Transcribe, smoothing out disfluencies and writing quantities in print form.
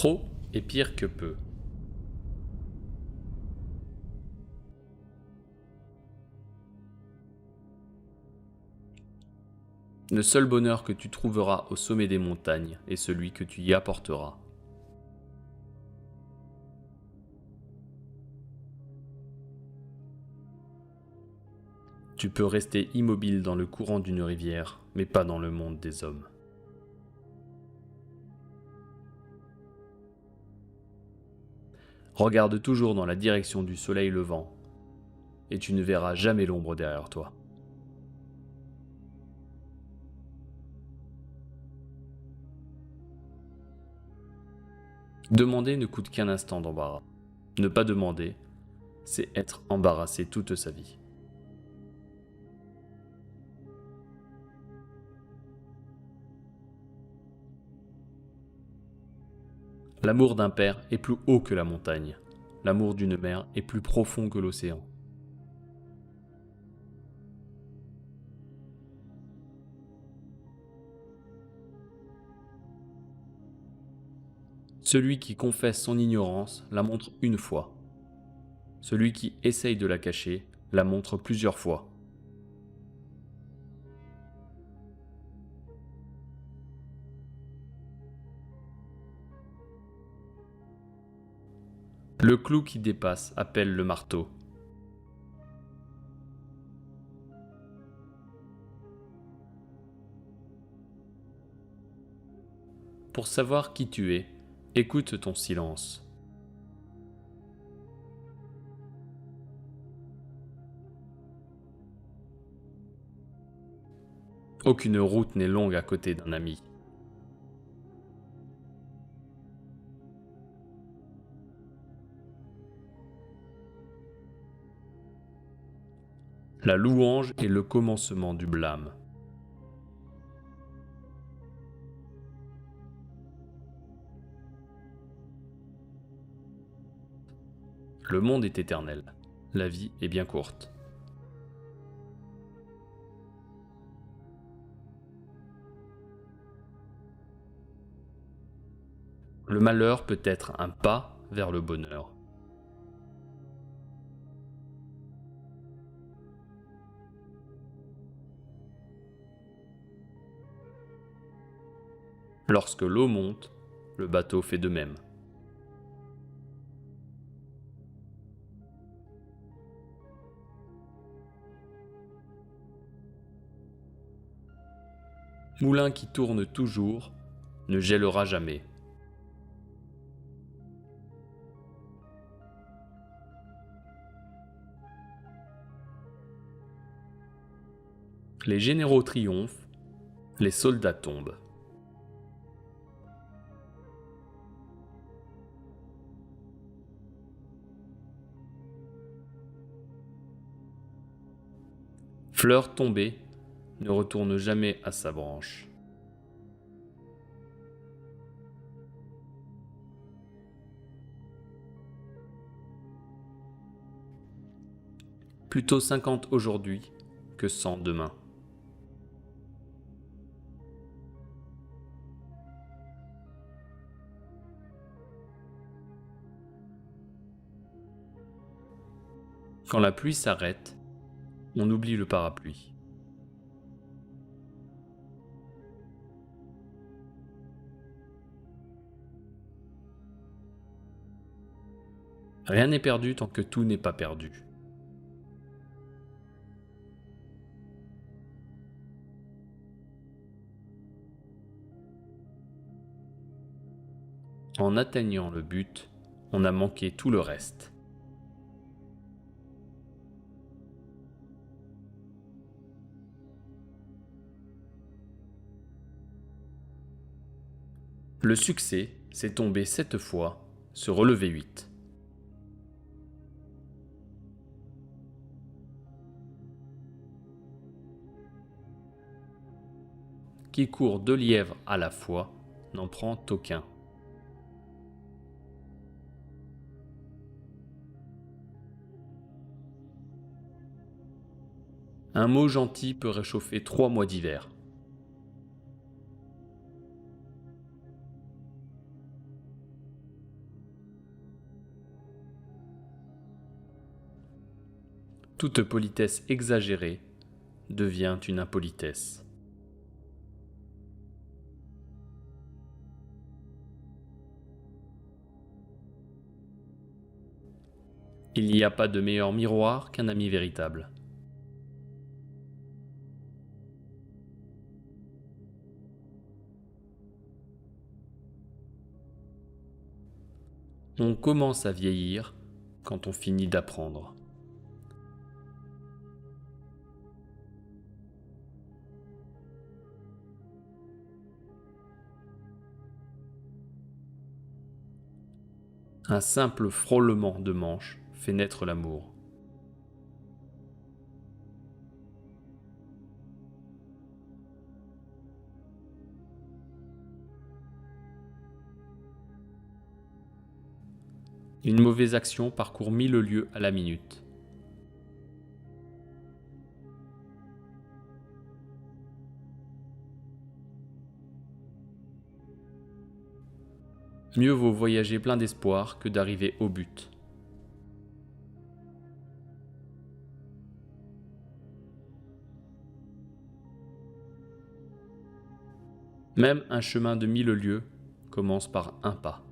Trop est pire que peu. Le seul bonheur que tu trouveras au sommet des montagnes est celui que tu y apporteras. Tu peux rester immobile dans le courant d'une rivière, mais pas dans le monde des hommes. Regarde toujours dans la direction du soleil levant, et tu ne verras jamais l'ombre derrière toi. Demander ne coûte qu'un instant d'embarras. Ne pas demander, c'est être embarrassé toute sa vie. L'amour d'un père est plus haut que la montagne. L'amour d'une mère est plus profond que l'océan. Celui qui confesse son ignorance la montre une fois. Celui qui essaye de la cacher la montre plusieurs fois. Le clou qui dépasse appelle le marteau. Pour savoir qui tu es, écoute ton silence. Aucune route n'est longue à côté d'un ami. La louange est le commencement du blâme. Le monde est éternel. La vie est bien courte. Le malheur peut être un pas vers le bonheur. Lorsque l'eau monte, le bateau fait de même. Moulin qui tourne toujours ne gèlera jamais. Les généraux triomphent, les soldats tombent. Fleur tombée ne retourne jamais à sa branche. Plutôt 50 aujourd'hui que 100 demain. Quand la pluie s'arrête, on oublie le parapluie. Rien n'est perdu tant que tout n'est pas perdu. En atteignant le but, on a manqué tout le reste. Le succès, c'est tomber 7 fois, se relever 8. Qui court 2 lièvres à la fois n'en prend aucun. Un mot gentil peut réchauffer 3 mois d'hiver. Toute politesse exagérée devient une impolitesse. Il n'y a pas de meilleur miroir qu'un ami véritable. On commence à vieillir quand on finit d'apprendre. Un simple frôlement de manche fait naître l'amour. Une mauvaise action parcourt 1000 lieues à la minute. Mieux vaut voyager plein d'espoir que d'arriver au but. Même un chemin de 1000 lieues commence par un pas.